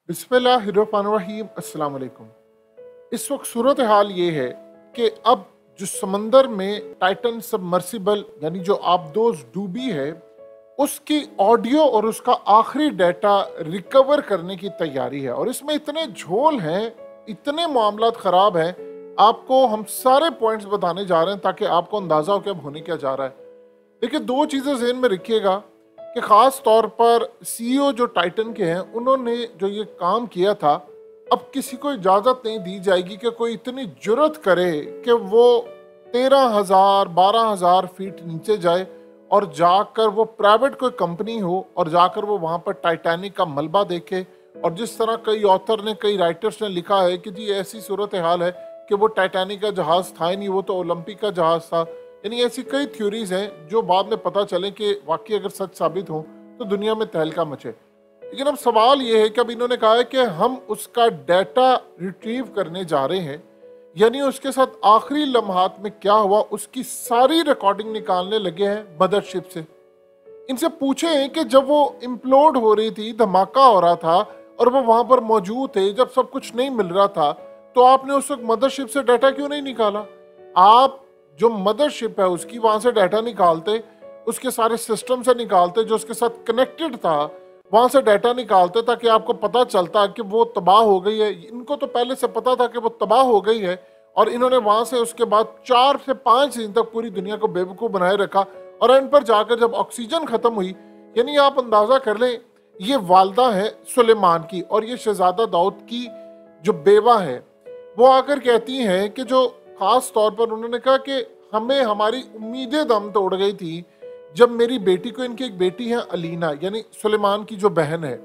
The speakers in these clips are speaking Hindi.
बिस्मिल्लाहिर्रहमानिर्रहीम अस्सलाम वालेकुम। इस वक्त सूरत हाल ये है कि अब जो समंदर में टाइटन सबमर्सिबल यानी जो आबदोज डूबी है उसकी ऑडियो और उसका आखिरी डाटा रिकवर करने की तैयारी है और इसमें इतने झोल हैं, इतने मामलात ख़राब हैं। आपको हम सारे पॉइंट्स बताने जा रहे हैं ताकि आपको अंदाज़ा हो कि अब होने क्या जा रहा है। देखिए, दो चीज़ें ज़हन में रखिएगा कि ख़ास तौर पर सीईओ जो टाइटन के हैं उन्होंने जो ये काम किया था, अब किसी को इजाज़त नहीं दी जाएगी कि कोई इतनी जुर्रत करे कि वो 13,000 12,000 फीट नीचे जाए और जाकर वो प्राइवेट कोई कंपनी हो और जाकर वो वहाँ पर टाइटैनिक का मलबा देखे। और जिस तरह कई ऑथर ने, कई राइटर्स ने लिखा है कि जी ऐसी सूरत हाल है कि वो टाइटैनिक का जहाज़ था ही नहीं, वो तो ओलंपिक का जहाज़ था। यानी ऐसी कई थ्योरीज हैं जो बाद में पता चले कि वाकई अगर सच साबित हो तो दुनिया में तहलका मचे। लेकिन अब सवाल ये है कि अब इन्होंने कहा है कि हम उसका डाटा रिट्रीव करने जा रहे हैं, यानी उसके साथ आखिरी लम्हात में क्या हुआ उसकी सारी रिकॉर्डिंग निकालने लगे हैं मदरशिप से। इनसे पूछे कि जब वो इम्प्लोड हो रही थी, धमाका हो रहा था और वो वहां पर मौजूद थे, जब सब कुछ नहीं मिल रहा था, तो आपने उस वक्त मदरशिप से डाटा क्यों नहीं निकाला? आप जो मदरशिप है उसकी वहां से डाटा निकालते, उसके सारे सिस्टम से निकालते, जो उसके साथ कनेक्टेड था वहां से डाटा निकालते, ताकि आपको पता चलता कि वो तबाह हो गई है। इनको तो पहले से पता था कि वो तबाह हो गई है और इन्होंने वहां से उसके बाद 4 से 5 दिन तक पूरी दुनिया को बेवकूफ़ बनाए रखा और एंड पर जाकर जब ऑक्सीजन खत्म हुई, यानी आप अंदाजा कर लें, ये वालदा है सुलेमान की और ये शहजादा दाऊद की जो बेवा है, वो आकर कहती हैं कि जो खास तौर पर उन्होंने कहा कि हमें हमारी उम्मीदें दम तोड़ गई थी जब मेरी बेटी को, इनकी एक बेटी है अलीना यानी सुलेमान की जो बहन है,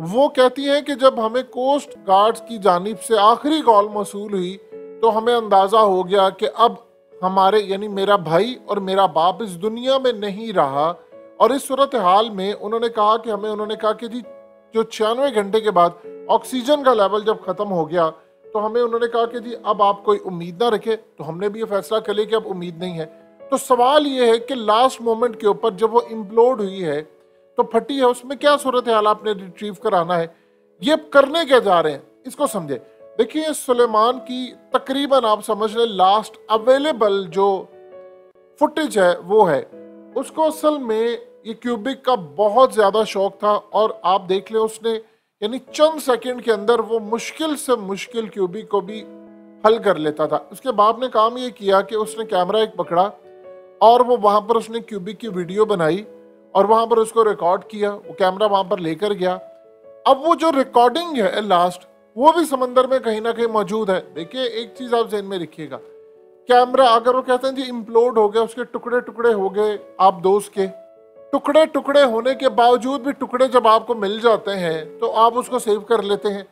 वो कहती है कि जब हमें कोस्ट गार्ड्स की जानिब से आखिरी कॉल मौसूल हुई तो हमें अंदाजा हो गया कि अब हमारे यानी मेरा भाई और मेरा बाप इस दुनिया में नहीं रहा। और इस सूरत हाल में उन्होंने कहा कि जी जो 96 घंटे के बाद ऑक्सीजन का लेवल जब खत्म हो गया तो हमें उन्होंने कहा कि जी अब आप कोई उम्मीद ना रखे। तो हमने भी ये फैसला कर लिया कि अब उम्मीद नहीं है। तो सवाल ये है कि लास्ट मोमेंट के ऊपर जब वो इम्प्लोड हुई है तो फटी है, उसमें क्या सूरत हाल आपने रिट्रीव कराना है, ये करने क्या जा रहे हैं, इसको समझे। देखिए, सुलेमान की तकरीबन आप समझ लें लास्ट अवेलेबल जो फुटेज है वो है, उसको असल में ये क्यूबिक का बहुत ज्यादा शौक था और आप देख लें उसने यानी चंद सेकंड के अंदर वो मुश्किल से मुश्किल क्यूबिक को भी हल कर लेता था। उसके बाप ने काम ये किया कि उसने कैमरा एक पकड़ा और वो वहां पर उसने क्यूबिक की वीडियो बनाई और वहां पर उसको रिकॉर्ड किया, वो कैमरा वहां पर लेकर गया। अब वो जो रिकॉर्डिंग है लास्ट, वो भी समंदर में कहीं ना कहीं मौजूद है। देखिए, एक चीज आप ज़हन में रखिएगा, कैमरा अगर वो कहते हैं जी इम्प्लोड हो गया, उसके टुकड़े टुकड़े हो गए, आप दोस्त के टुकड़े टुकड़े होने के बावजूद भी टुकड़े जब आपको मिल जाते हैं तो आप उसको सेव कर लेते हैं।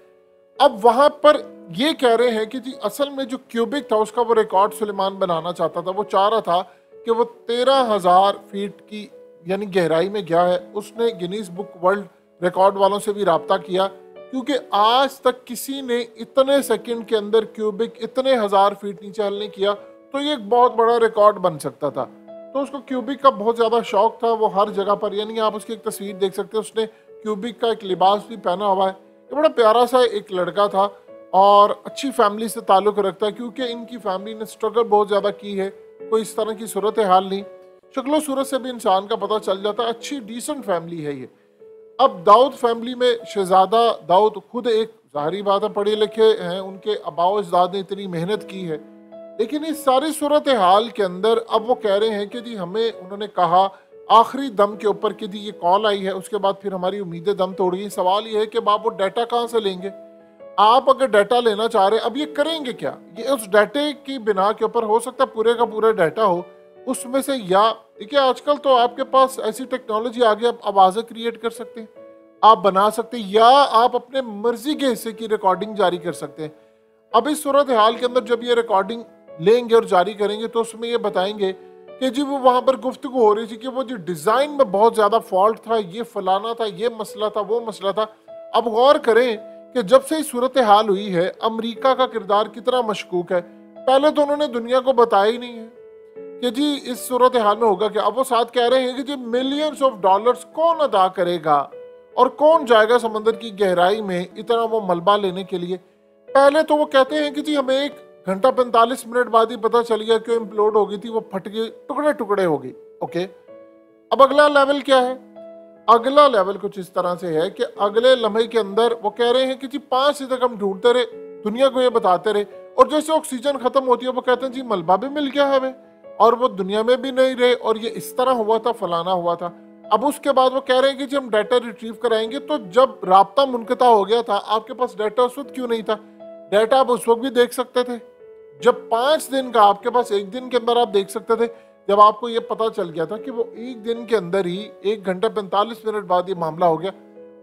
अब वहां पर ये कह रहे हैं कि जी असल में जो क्यूबिक था उसका वो रिकॉर्ड सुलेमान बनाना चाहता था। वो चाह रहा था कि वो 13,000 फीट की यानी गहराई में गया है। उसने गिनीज बुक वर्ल्ड रिकॉर्ड वालों से भी राब्ता किया, क्योंकि आज तक किसी ने इतने सेकंड के अंदर क्यूबिक इतने 1000 फीट नीचे हल नहीं किया, तो ये एक बहुत बड़ा रिकॉर्ड बन सकता था। तो उसको क्यूबिक का बहुत ज़्यादा शौक था। वो हर जगह पर, यानी आप उसकी एक तस्वीर देख सकते हैं, उसने क्यूबिक का एक लिबास भी पहना हुआ है। ये बड़ा प्यारा सा एक लड़का था और अच्छी फैमिली से ताल्लुक़ रखता है, क्योंकि इनकी फैमिली ने स्ट्रगल बहुत ज़्यादा की है। कोई इस तरह की सूरत हाल नहीं, शक्लो सूरत से भी इंसान का पता चल जाता है, अच्छी डिसेंट फैमिली है ये। अब दाऊद फैमिली में शहजादा दाऊद खुद एक ज़ाहिरी बात है पढ़े लिखे हैं, उनके आबाओ अजदाद ने इतनी मेहनत की है, लेकिन इस सारी सूरत हाल के अंदर अब वो कह रहे हैं कि जी हमें, उन्होंने कहा आखिरी दम के ऊपर कि जी ये कॉल आई है, उसके बाद फिर हमारी उम्मीदें दम तोड़ गई। सवाल ये है कि आप वो डाटा कहाँ से लेंगे? आप अगर डाटा लेना चाह रहे हैं, अब ये करेंगे क्या? ये उस डाटे की बिना के ऊपर हो सकता है पूरे का पूरा डाटा हो उसमें से, या देखिए आजकल तो आपके पास ऐसी टेक्नोलॉजी आ गई, आप आवाज़ें क्रिएट कर सकते हैं, आप बना सकते हैं, या आप अपने मर्जी के हिस्से की रिकॉर्डिंग जारी कर सकते हैं। अब इस सूरत हाल के अंदर जब ये रिकॉर्डिंग लेंगे और जारी करेंगे तो उसमें ये बताएंगे कि जी वो वहाँ पर गुफ्तगू हो रही थी कि वो जो डिज़ाइन में बहुत ज़्यादा फॉल्ट था, ये फलाना था, ये मसला था, वो मसला था। अब गौर करें कि जब से इस सूरत हाल हुई है, अमेरिका का किरदार कितना मशकूक है। पहले तो उन्होंने दुनिया को बताया ही नहीं है कि जी इस सूरत हाल में होगा क्या। अब वो साथ कह रहे हैं कि जी मिलियंस ऑफ डॉलर्स कौन अदा करेगा, और कौन जाएगा समंदर की गहराई में इतना वो मलबा लेने के लिए। पहले तो वो कहते हैं कि जी हमें 1 घंटा 45 मिनट बाद ही पता चल गया कि इम्प्लोड हो गई थी, वो फट गई, टुकड़े टुकड़े हो गई। ओके, अब अगला लेवल क्या है? अगला लेवल कुछ इस तरह से है कि अगले लम्हे के अंदर वो कह रहे हैं कि जी 5 दिन तक हम ढूंढते रहे, दुनिया को ये बताते रहे, और जैसे ऑक्सीजन खत्म होती है वो कहते हैं जी मलबा भी मिल गया हमें, और वो दुनिया में भी नहीं रहे, और ये इस तरह हुआ था, फलाना हुआ था। अब उसके बाद वो कह रहे हैं कि जी हम डाटा रिट्रीव कराएंगे। तो जब राब्ता मुनक़ता हो गया था, आपके पास डाटा उस वक्त क्यों नहीं था? डाटा आप उस वक्त भी देख सकते थे जब 5 दिन का आपके पास 1 दिन के अंदर आप देख सकते थे, जब आपको ये पता चल गया था कि वो 1 दिन के अंदर ही 1 घंटा 45 मिनट बाद ये मामला हो गया।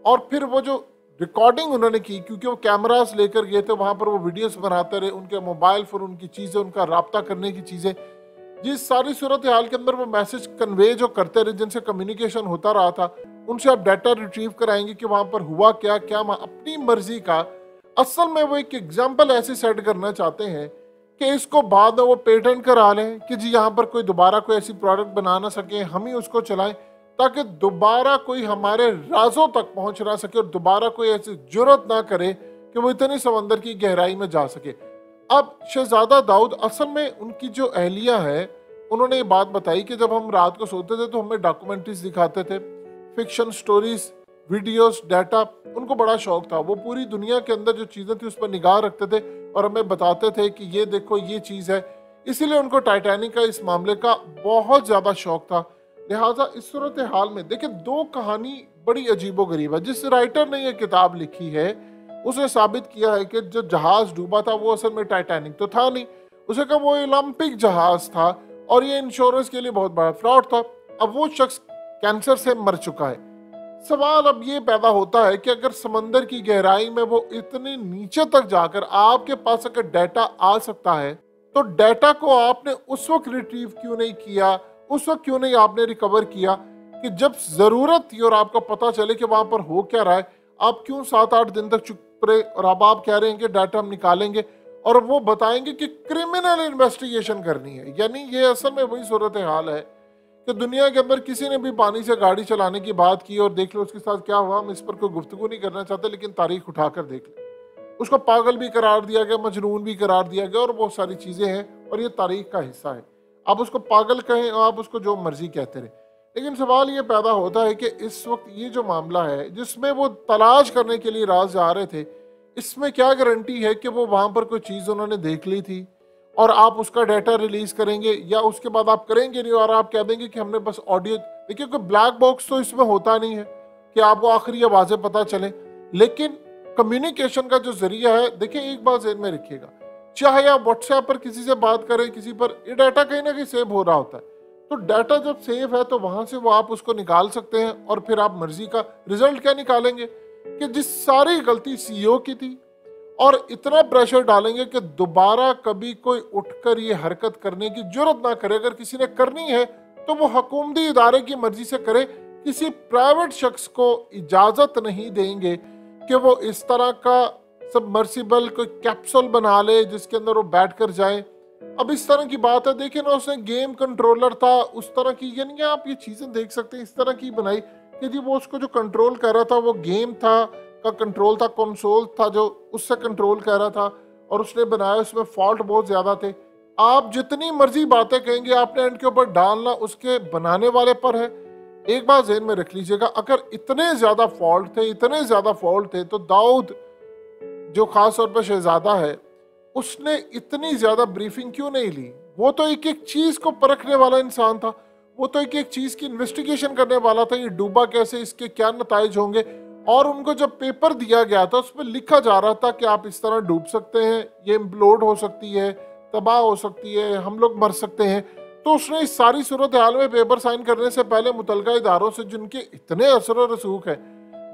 और फिर वो जो रिकॉर्डिंग उन्होंने की, क्योंकि वो कैमरास लेकर गए थे वहां पर, वो वीडियोस बनाते रहे, उनके मोबाइल फोन, उनकी चीजें, उनका राब्ता करने की चीजें, जिस सारी सूरत हाल के अंदर वो मैसेज कन्वे जो करते रहे, जिनसे कम्युनिकेशन होता रहा था, उनसे आप डाटा रिट्रीव कराएंगे कि वहां पर हुआ क्या क्या अपनी मर्जी का। असल में वो एक एग्जाम्पल ऐसे सेट करना चाहते हैं कि इसको बाद में वो पेटेंट करा लें कि जी यहाँ पर कोई दोबारा कोई ऐसी प्रोडक्ट बना ना सके, हम ही उसको चलाएं, ताकि दोबारा कोई हमारे राजों तक पहुंच ना सके और दोबारा कोई ऐसी जुर्रत ना करे कि वो इतनी समंदर की गहराई में जा सके। अब शहजादा दाऊद, असल में उनकी जो अहलिया है, उन्होंने ये बात बताई कि जब हम रात को सोते थे तो हमें डॉक्यूमेंट्रीज दिखाते थे, फिक्शन स्टोरीज, वीडियोस, डाटा, उनको बड़ा शौक था। वो पूरी दुनिया के अंदर जो चीज़ें थी उस पर निगाह रखते थे और हमें बताते थे कि ये देखो ये चीज़ है। इसीलिए उनको टाइटैनिक का, इस मामले का बहुत ज़्यादा शौक था। लिहाजा इस सूरत हाल में देखिए, 2 कहानी बड़ी अजीबोगरीब है। जिस राइटर ने ये किताब लिखी है उसने साबित किया है कि जो जहाज डूबा था वो असल में टाइटैनिक तो था नहीं, उसे कहा वो ओलंपिक जहाज था और ये इंश्योरेंस के लिए बहुत बड़ा फ्रॉड था। अब वो शख्स कैंसर से मर चुका है। सवाल अब ये पैदा होता है कि अगर समंदर की गहराई में वो इतने नीचे तक जाकर आपके पास अगर डाटा आ सकता है, तो डाटा को आपने उस वक्त रिट्रीव क्यों नहीं किया, उस वक्त क्यों नहीं आपने रिकवर किया कि जब जरूरत थी और आपको पता चले कि वहां पर हो क्या रहा है। आप क्यों 7-8 दिन तक चुप रहे और अब आप कह रहे हैं कि डाटा हम निकालेंगे और वो बताएंगे कि क्रिमिनल इन्वेस्टिगेशन करनी है। यानी ये असल में वही सूरत हाल है कि दुनिया के अंदर किसी ने भी पानी से गाड़ी चलाने की बात की और देख लो उसके साथ क्या हुआ। हम इस पर कोई गुफ्तगू नहीं करना चाहते, लेकिन तारीख उठाकर देख ले, उसको पागल भी करार दिया गया, मजनून भी करार दिया गया और बहुत सारी चीजें हैं और ये तारीख का हिस्सा है। आप उसको पागल कहें, आप उसको जो मर्जी कहते रहे, लेकिन सवाल ये पैदा होता है कि इस वक्त ये जो मामला है जिसमें वो तलाश करने के लिए राज जा रहे थे, इसमें क्या गारंटी है कि वो वहां पर कोई चीज उन्होंने देख ली थी और आप उसका डाटा रिलीज करेंगे, या उसके बाद आप करेंगे नहीं और आप कह देंगे कि हमने बस ऑडियो। देखिए, कोई ब्लैक बॉक्स तो इसमें होता नहीं है कि आपको आखिरी आवाजें पता चले, लेकिन कम्युनिकेशन का जो जरिया है, देखिए एक बात ज़हन में रखिएगा, चाहे आप व्हाट्सएप पर किसी से बात करें, किसी पर, ये डाटा कहीं ना कहीं सेव हो रहा होता है। तो डाटा जब सेव है तो वहां से वो आप उसको निकाल सकते हैं और फिर आप मर्जी का रिजल्ट क्या निकालेंगे कि जिस सारी गलती सीईओ की थी, और इतना प्रेशर डालेंगे कि दोबारा कभी कोई उठकर ये हरकत करने की जरूरत ना करे। अगर किसी ने करनी है तो वो हुकूमती इदारे की मर्जी से करे, किसी प्राइवेट शख्स को इजाजत नहीं देंगे कि वो इस तरह का सबमर्सिबल कोई कैप्सूल बना ले जिसके अंदर वो बैठ कर जाए। अब इस तरह की बात है, देखिए ना, उसने गेम कंट्रोलर था उस तरह की, यानी आप ये चीजें देख सकते हैं, इस तरह की बनाई कि जी वो उसको जो कंट्रोल कर रहा था वो गेम था का कंट्रोल था, कंसोल था जो उससे कंट्रोल कर रहा था, और उसने बनाया, उसमें फॉल्ट बहुत ज्यादा थे। आप जितनी मर्जी बातें कहेंगे, आपने एंड के ऊपर डालना उसके बनाने वाले पर है। एक बात ज़हन में रख लीजिएगा, अगर इतने ज्यादा फॉल्ट थे, इतने ज्यादा फॉल्ट थे, तो दाऊद जो खास तौर पर शहजादा है, उसने इतनी ज्यादा ब्रीफिंग क्यों नहीं ली? वो तो एक एक चीज को परखने वाला इंसान था, वो तो एक एक चीज की इन्वेस्टिगेशन करने वाला था, ये डूबा कैसे, इसके क्या नताइज होंगे। और उनको जब पेपर दिया गया था उसमें लिखा जा रहा था कि आप इस तरह डूब सकते हैं, ये इम्प्लोड हो सकती है, तबाह हो सकती है, हम लोग मर सकते हैं। तो उसने इस सारी सूरत हाल में पेपर साइन करने से पहले मुतलका इदारों से, जिनके इतने असर और रसूख है,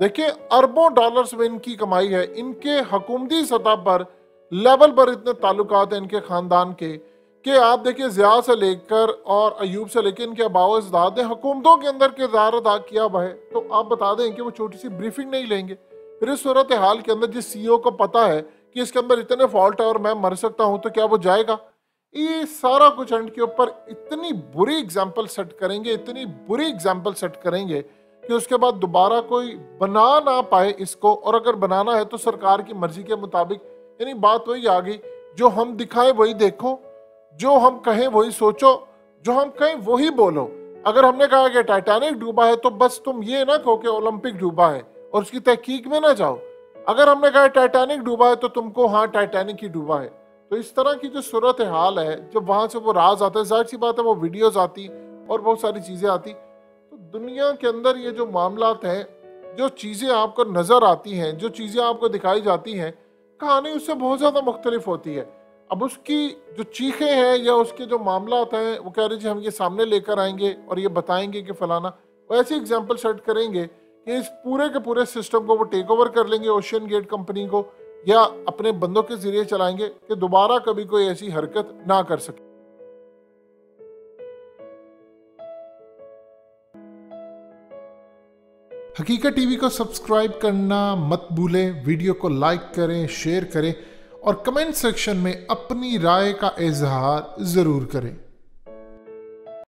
देखिए अरबों डॉलर्स में इनकी कमाई है, इनके हुकूमती सतह पर लेवल पर इतने ताल्लुकात हैं इनके खानदान के, कि आप देखिए ज़िया से लेकर और अयूब से लेकर इनके अबाव अजदाद ने हुकूमतों के अंदर किरदार अदा किया हुआ है। तो आप बता दें कि वो छोटी सी ब्रीफिंग नहीं लेंगे। फिर इस सूरत हाल के अंदर जिस सीईओ को पता है कि इसके अंदर इतने फॉल्ट है और मैं मर सकता हूं, तो क्या वो जाएगा? ये सारा कुछ एंड के ऊपर इतनी बुरी एग्जाम्पल सेट करेंगे, इतनी बुरी एग्जाम्पल सेट करेंगे कि उसके बाद दोबारा कोई बना ना पाए इसको, और अगर बनाना है तो सरकार की मर्जी के मुताबिक। यानी बात वही आ गई, जो हम दिखाए वही देखो, जो हम कहें वही सोचो, जो हम कहें वही बोलो। अगर हमने कहा कि टाइटैनिक डूबा है तो बस तुम ये ना कहो कि ओलंपिक डूबा है और उसकी तहकीक में ना जाओ। अगर हमने कहा टाइटैनिक डूबा है तो तुमको हाँ टाइटैनिक ही डूबा है। तो इस तरह की जो सूरत हाल है, जब वहां से वो राज आता है, जाहिर सी बात है वो वीडियोज आती और बहुत सारी चीजें आती। तो दुनिया के अंदर ये जो मामलात हैं, जो चीजें आपको नजर आती हैं, जो चीजें आपको दिखाई जाती हैं, कहानी उससे बहुत ज्यादा मुख्तलिफ होती है। अब उसकी जो चीखें हैं या उसके जो मामलात हैं, वो कह रहे जी हम ये सामने लेकर आएंगे और ये बताएंगे कि फलाना, वो ऐसी एग्जाम्पल सेट करेंगे कि इस पूरे के पूरे सिस्टम को वो टेक ओवर कर लेंगे, ओशियन गेट कंपनी को, या अपने बंदों के जरिए चलाएंगे कि दोबारा कभी कोई ऐसी हरकत ना कर सके। हकीकत टीवी को सब्सक्राइब करना मत भूलें, वीडियो को लाइक करें, शेयर करें और कमेंट सेक्शन में अपनी राय का इजहार जरूर करें।